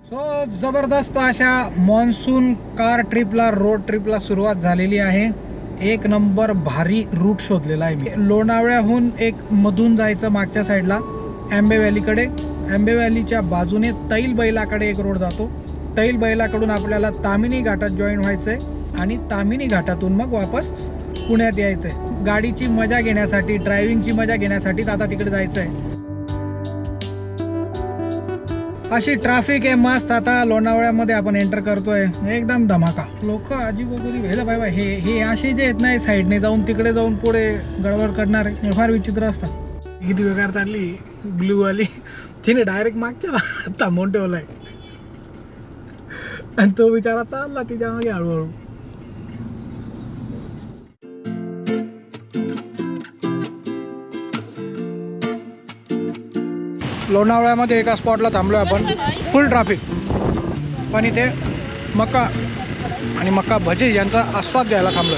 So जबरदस्त अशा monsoon car ट्रिपला, रोड ट्रिपला सुरुवात झालेली आहे. एक नंबर भारी रूट शोधलेला आहे मी. लोणावळ्याहून एक मधून जायचं मागच्या साईडला आंबे व्हॅलीकडे. आंबे व्हॅलीच्या बाजूने तैल बैलाकडे एक रोड जातो. तैल बैलाकडून आपल्याला तामिनी घाटात जॉईन व्हायचं आहे आणि तामिनी घाटातून मग वापस पुण्यात यायचं आहे. गाडीची मजा घेण्यासाठी, ड्रायव्हिंगची मजा घेण्यासाठीच आता तिकडे जायचं आहे. अशी ट्रॅफिक आहे मस्त. आता लोणावळ्यामध्ये आपण एंटर करतोय, एकदम धमाका. लोक अजीबोगरी भेला बाय बाय. हे असे जे आहेत ना, साईडने जाऊन तिकडे जाऊन पुढे गडबड करणार आहे, फार विचित्र असतात. किती बेकार चालली ब्लू वाली, तिने डायरेक्ट मागच्या थांबवून ठेवलाय आणि तो बिचारा चालला तिच्या मागे हळूहळू. लोणावळ्यामध्ये एका स्पॉटला थांबलो आपण. फुल ट्रॅफिक, पण इथे मका आणि मका भजी यांचा आस्वाद घ्यायला थांबलो.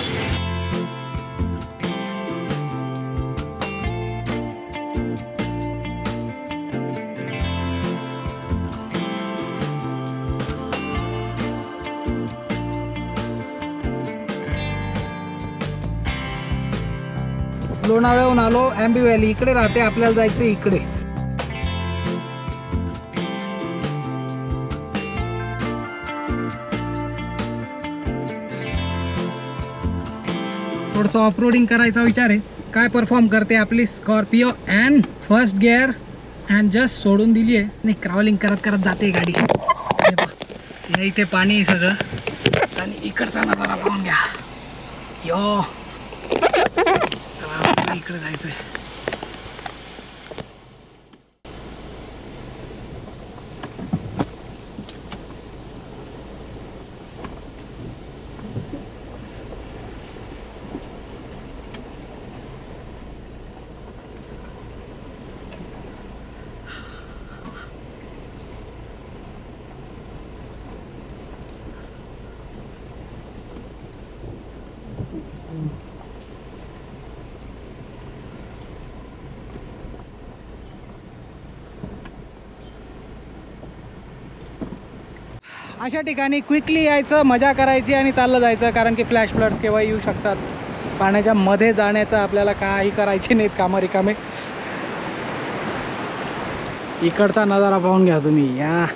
लोणावळ्याहून आलो, आंबे व्हॅली इकडे राहते, आपल्याला जायचं इकडे. थोडंसं ऑफरोडिंग करायचा विचार आहे. काय परफॉर्म करते आपली Scorpio and first gear and just सोडून दिली आहे आणि ट्रॅव्हलिंग करत करत जाते गाडी. या इथे पाणी आहे सगळं आणि इकडचा नजारा पाहून घ्या. यो इकडे जायचंय. अशा ठिकाणी क्विकली यायचं, मजा करायची आणि चाललं जायचं, कारण की फ्लॅश फ्लड केव्हा येऊ शकतात. पाण्याच्या मध्ये जाण्याचं आपल्याला काही करायचे नाहीत कामं रिकामे. इकडचा नजारा पाहून घ्या तुम्ही. या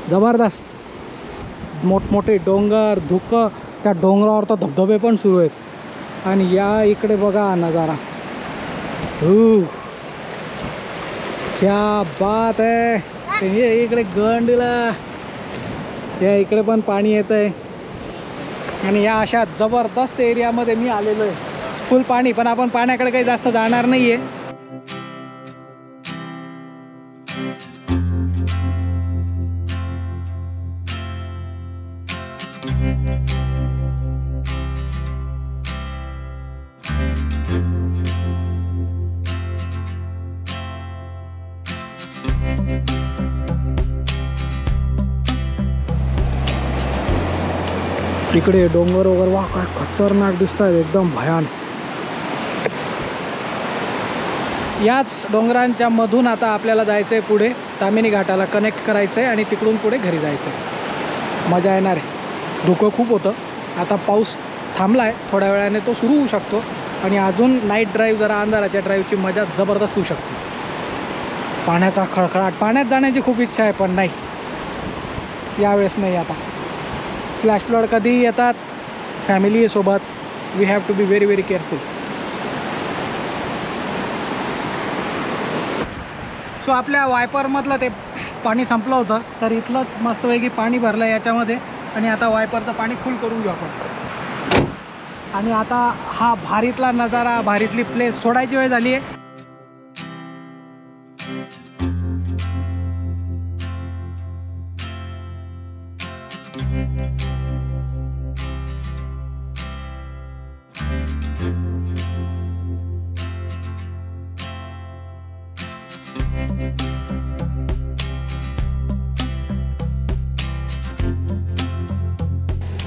जबरदस्त मोठमोठे डोंगर, धुकं, त्या डोंगरावर तर धबधबे पण सुरू आहेत. आणि या इकडे बघा नजारा. क्या बात आहे. इकडे गंडीला या इकडे पण पाणी येत आहे. आणि या अशा जबरदस्त एरियामध्ये मी आलेलो आहे. फुल पाणी, पण आपण पाण्याकडे काही जास्त जाणार नाही आहे. इकडे डोंगर वगैरे, वा काय खतरनाक दिसत आहे, एकदम भयान. याच डोंगरांच्या मधून आता आपल्याला जायचं आहे पुढे, तामिनी घाटाला कनेक्ट करायचं आहे आणि तिकडून पुढे घरी जायचं आहे. मजा येणार आहे. धुकं खूप होतं. आता पाऊस थांबला आहे, थोड्या वेळाने तो सुरू होऊ शकतो आणि अजून नाईट ड्राईव्ह, जरा अंधाराच्या ड्राईव्हची मजा जबरदस्त होऊ शकते. पाण्याचा खळखळाट, पाण्यात जाण्याची खूप इच्छा आहे, पण नाही, यावेळेस नाही. आता फ्लॅश फ्लड कधी येतात, फॅमिली सोबत. We have to be very very careful. So आपल्या वायपरमधलं ते पाणी संपलं होतं, तर इथलंच मस्तपैकी पाणी भरलं याच्यामध्ये आणि आता वायपरचं पाणी फुल करून घेऊ आपण. आणि आता हा भारीतला नजारा, भारीतली प्लेस सोडायची वेळ झाली आहे.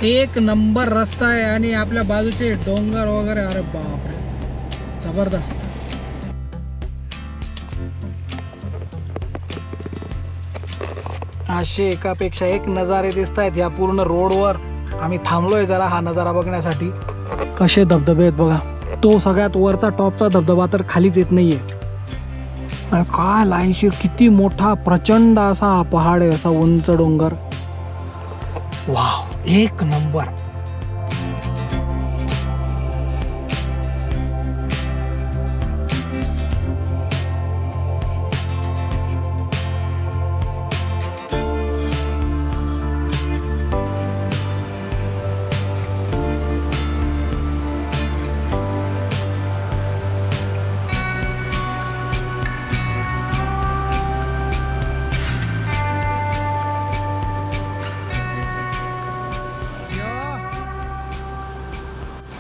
एक नंबर रस्ता आहे आणि आपल्या बाजूचे डोंगर वगैरे, अरे बापरे जबरदस्त. असे एकापेक्षा एक नजारे दिसत आहेत या पूर्ण रोडवर. आम्ही थांबलोय जरा हा नजारा बघण्यासाठी. कसे धबधबे आहेत बघा. तो सगळ्यात वरचा टॉपचा धबधबा तर खालीच येत नाहीये. काय लाईनशीर किती मोठा प्रचंड असा हा पहाड आहे, असा उंच डोंगर. वाव, एक नंबर.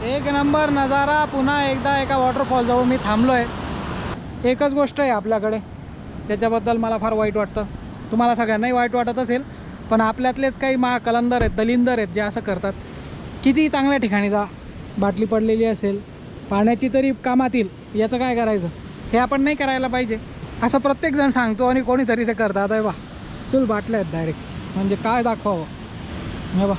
एक नंबर नजारा. पुन्हा एकदा एका वॉटरफॉल जवळ मी थांबलोय. एकच गोष्ट आहे आपल्याकडे, त्याच्याबद्दल मला फार वाईट वाटतं. तुम्हाला सगळ्यांनाही वाईट वाटत असेल, पण आपल्यातलेच काही महाकलंदर आहेत, दलिंदर आहेत जे असं करतात. किती चांगल्या ठिकाणी जा, बाटली पडलेली असेल, पाण्याची तरी कामात येईल, याचं काय करायचं. हे आपण नाही करायला पाहिजे असं प्रत्येकजण सांगतो आणि कोणीतरी ते करतात. आहे बा, चल बाटल्या आहेत डायरेक्ट, म्हणजे काय दाखवावं. हे बा,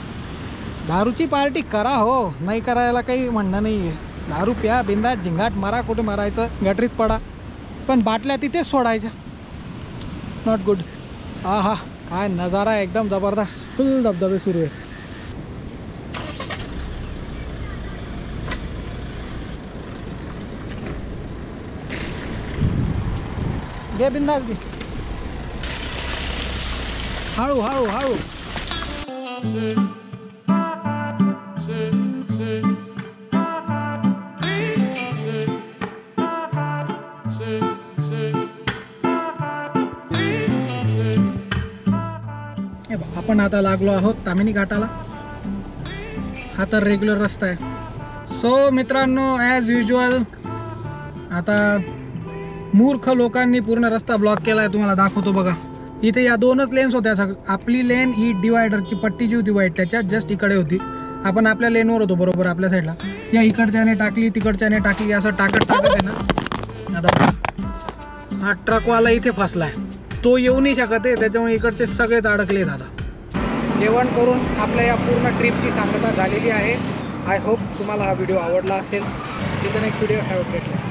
दारूची पार्टी करा हो, नाही करायला काही म्हणणं नाही आहे. दारू प्या, बिंदास झिंगाट मारा, कुठे मारायचं, गटरीत पडा, पण बाटल्या तिथेच सोडायच्या. Not good. हा हा, काय नजारा आहे, एकदम जबरदस्त. फुल धबधबे सुरू आहे. घे बिंदास घे, हळू हळू हळू. आपण आता लागलो आहोत तामिनी घाटाला. हा तर रेग्युलर रस्ता आहे. सो मित्रांनो, ॲज युजल आता मूर्ख लोकांनी पूर्ण रस्ता ब्लॉक केला आहे. तुम्हाला दाखवतो बघा. इथे या दोनच लेन्स होत्या. आपली लेन ही डिवायडरची पट्टी जी होती वाईट, त्याच्यात जस्ट इकडे होती. आपण आपल्या लेनवर होतो बरोबर आपल्या साईडला. या इकडच्याने टाकली, तिकडच्याने टाकली, असं टाकत आहे ना. आता हा ट्रकवाला इथे फसलाय, तो येऊ नाही शकत आहे, त्याच्यामुळे इकडचे सगळेच अडकले. दादा जेवण करून आपल्या या पूर्ण ट्रिपची सांगता झालेली आहे. आय होप तुम्हाला हा व्हिडिओ आवडला असेल. Next video have a great day.